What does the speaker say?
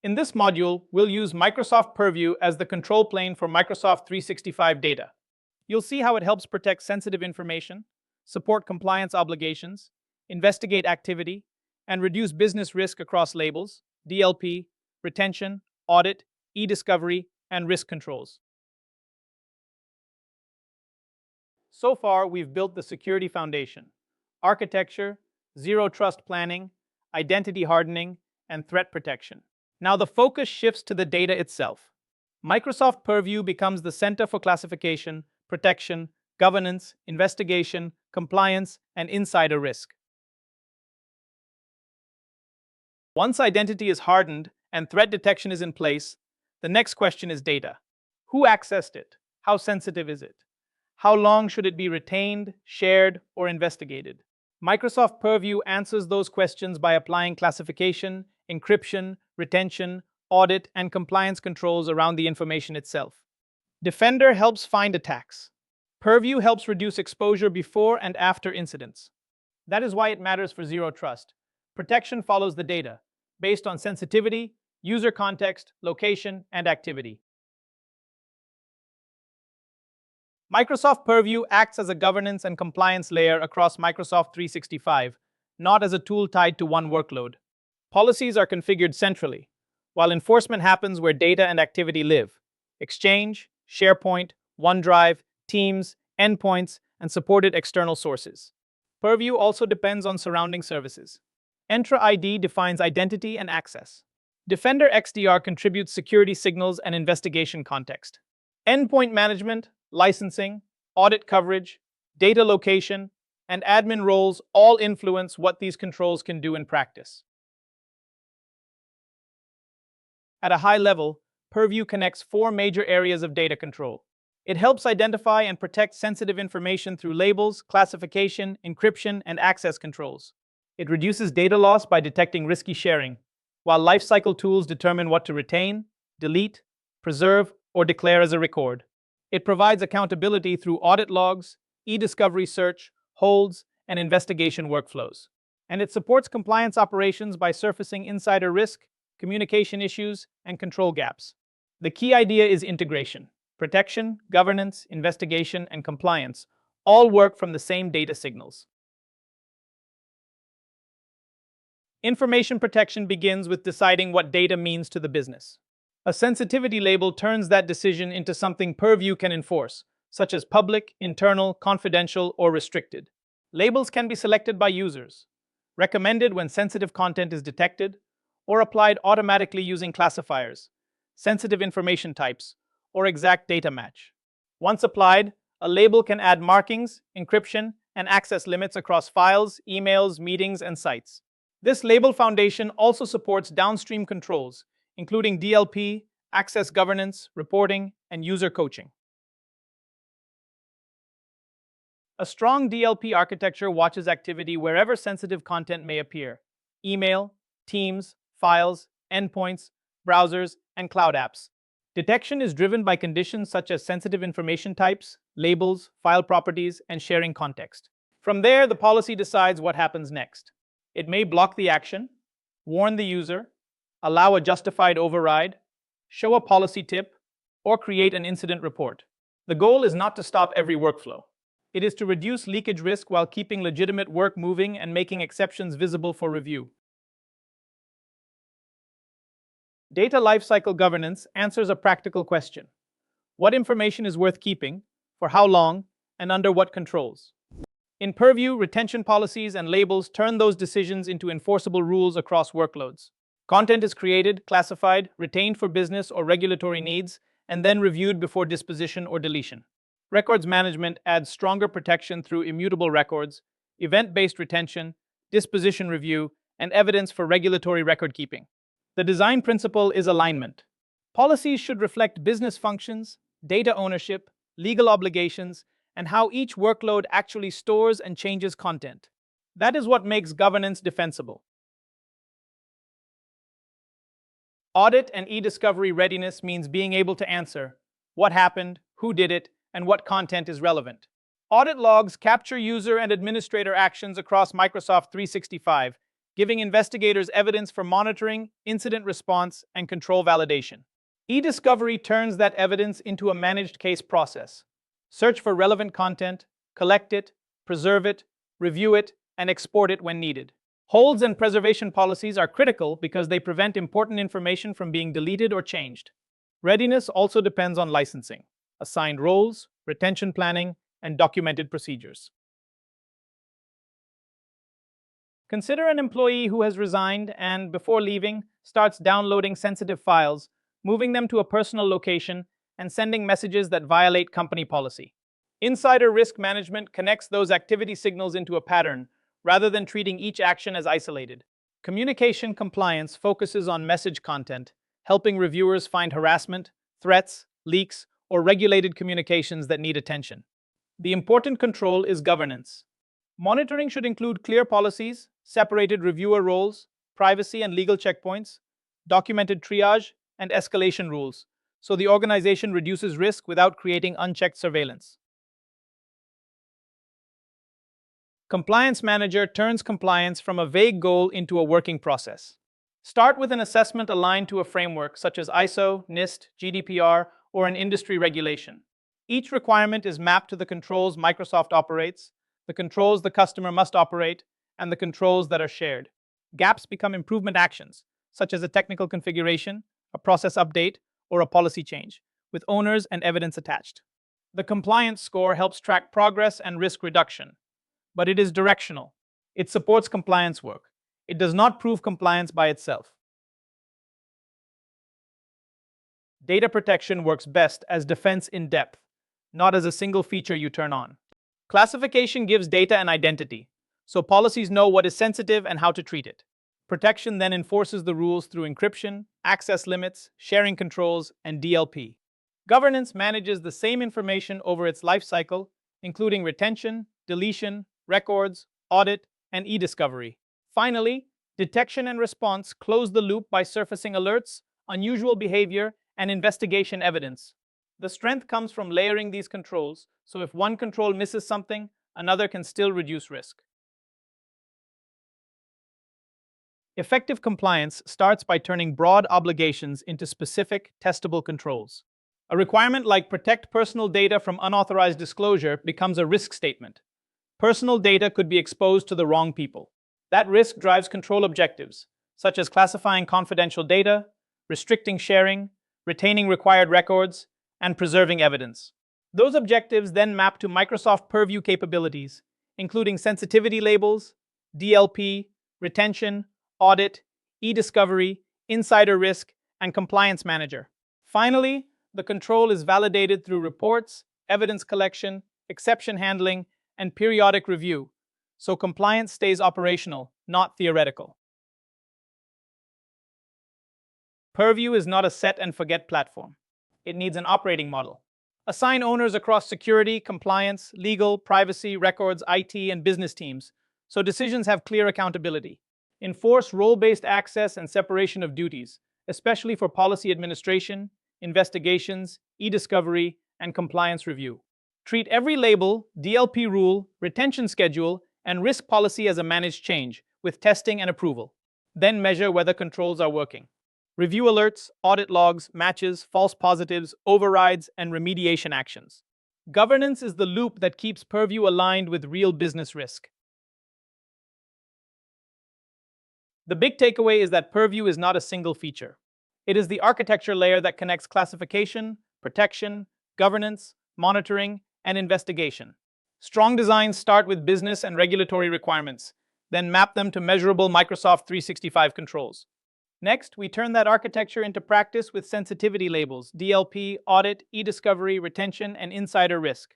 In this module, we'll use Microsoft Purview as the control plane for Microsoft 365 data. You'll see how it helps protect sensitive information, support compliance obligations, investigate activity, and reduce business risk across labels, DLP, retention, audit, eDiscovery, and risk controls. So far, we've built the security foundation: architecture, zero trust planning, identity hardening, and threat protection. Now the focus shifts to the data itself. Microsoft Purview becomes the center for classification, protection, governance, investigation, compliance, and insider risk. Once identity is hardened and threat detection is in place, the next question is data. Who accessed it? How sensitive is it? How long should it be retained, shared, or investigated? Microsoft Purview answers those questions by applying classification, encryption, retention, audit, and compliance controls around the information itself. Defender helps find attacks. Purview helps reduce exposure before and after incidents. That is why it matters for zero trust. Protection follows the data, based on sensitivity, user context, location, and activity. Microsoft Purview acts as a governance and compliance layer across Microsoft 365, not as a tool tied to one workload. Policies are configured centrally, while enforcement happens where data and activity live: Exchange, SharePoint, OneDrive, Teams, endpoints, and supported external sources. Purview also depends on surrounding services. Entra ID defines identity and access. Defender XDR contributes security signals and investigation context. Endpoint management, licensing, audit coverage, data location, and admin roles all influence what these controls can do in practice. At a high level, Purview connects four major areas of data control. It helps identify and protect sensitive information through labels, classification, encryption, and access controls. It reduces data loss by detecting risky sharing, while lifecycle tools determine what to retain, delete, preserve, or declare as a record. It provides accountability through audit logs, eDiscovery search, holds, and investigation workflows. And it supports compliance operations by surfacing insider risk, communication issues, and control gaps. The key idea is integration. Protection, governance, investigation, and compliance all work from the same data signals. Information protection begins with deciding what data means to the business. A sensitivity label turns that decision into something Purview can enforce, such as public, internal, confidential, or restricted. Labels can be selected by users, recommended when sensitive content is detected, or applied automatically using classifiers, sensitive information types, or exact data match. Once applied, a label can add markings, encryption, and access limits across files, emails, meetings, and sites. This label foundation also supports downstream controls, including DLP, access governance, reporting, and user coaching. A strong DLP architecture watches activity wherever sensitive content may appear: email, Teams, files, endpoints, browsers, and cloud apps. Detection is driven by conditions such as sensitive information types, labels, file properties, and sharing context. From there, the policy decides what happens next. It may block the action, warn the user, allow a justified override, show a policy tip, or create an incident report. The goal is not to stop every workflow. It is to reduce leakage risk while keeping legitimate work moving and making exceptions visible for review. Data lifecycle governance answers a practical question: what information is worth keeping, for how long, and under what controls? In Purview, retention policies and labels turn those decisions into enforceable rules across workloads. Content is created, classified, retained for business or regulatory needs, and then reviewed before disposition or deletion. Records management adds stronger protection through immutable records, event-based retention, disposition review, and evidence for regulatory record keeping. The design principle is alignment. Policies should reflect business functions, data ownership, legal obligations, and how each workload actually stores and changes content. That is what makes governance defensible. Audit and eDiscovery readiness means being able to answer what happened, who did it, and what content is relevant. Audit logs capture user and administrator actions across Microsoft 365, giving investigators evidence for monitoring, incident response, and control validation. eDiscovery turns that evidence into a managed case process. Search for relevant content, collect it, preserve it, review it, and export it when needed. Holds and preservation policies are critical because they prevent important information from being deleted or changed. Readiness also depends on licensing, assigned roles, retention planning, and documented procedures. Consider an employee who has resigned and, before leaving, starts downloading sensitive files, moving them to a personal location, and sending messages that violate company policy. Insider risk management connects those activity signals into a pattern, rather than treating each action as isolated. Communication compliance focuses on message content, helping reviewers find harassment, threats, leaks, or regulated communications that need attention. The important control is governance. Monitoring should include clear policies, separated reviewer roles, privacy and legal checkpoints, documented triage, and escalation rules, so the organization reduces risk without creating unchecked surveillance. Compliance Manager turns compliance from a vague goal into a working process. Start with an assessment aligned to a framework such as ISO, NIST, GDPR, or an industry regulation. Each requirement is mapped to the controls Microsoft operates, the controls the customer must operate, and the controls that are shared. Gaps become improvement actions, such as a technical configuration, a process update, or a policy change, with owners and evidence attached. The compliance score helps track progress and risk reduction, but it is directional. It supports compliance work. It does not prove compliance by itself. Data protection works best as defense in depth, not as a single feature you turn on. Classification gives data an identity, so policies know what is sensitive and how to treat it. Protection then enforces the rules through encryption, access limits, sharing controls, and DLP. Governance manages the same information over its lifecycle, including retention, deletion, records, audit, and eDiscovery. Finally, detection and response close the loop by surfacing alerts, unusual behavior, and investigation evidence. The strength comes from layering these controls, so if one control misses something, another can still reduce risk. Effective compliance starts by turning broad obligations into specific, testable controls. A requirement like protect personal data from unauthorized disclosure becomes a risk statement. Personal data could be exposed to the wrong people. That risk drives control objectives, such as classifying confidential data, restricting sharing, retaining required records, and preserving evidence. Those objectives then map to Microsoft Purview capabilities, including sensitivity labels, DLP, retention, audit, eDiscovery, insider risk, and compliance manager. Finally, the control is validated through reports, evidence collection, exception handling, and periodic review, so compliance stays operational, not theoretical. Purview is not a set-and-forget platform. It needs an operating model. Assign owners across security, compliance, legal, privacy, records, IT, and business teams, so decisions have clear accountability. Enforce role-based access and separation of duties, especially for policy administration, investigations, eDiscovery, and compliance review. Treat every label, DLP rule, retention schedule, and risk policy as a managed change, with testing and approval. Then measure whether controls are working. Review alerts, audit logs, matches, false positives, overrides, and remediation actions. Governance is the loop that keeps Purview aligned with real business risk. The big takeaway is that Purview is not a single feature. It is the architecture layer that connects classification, protection, governance, monitoring, and investigation. Strong designs start with business and regulatory requirements, then map them to measurable Microsoft 365 controls. Next, we turn that architecture into practice with sensitivity labels, DLP, audit, eDiscovery, retention, and insider risk.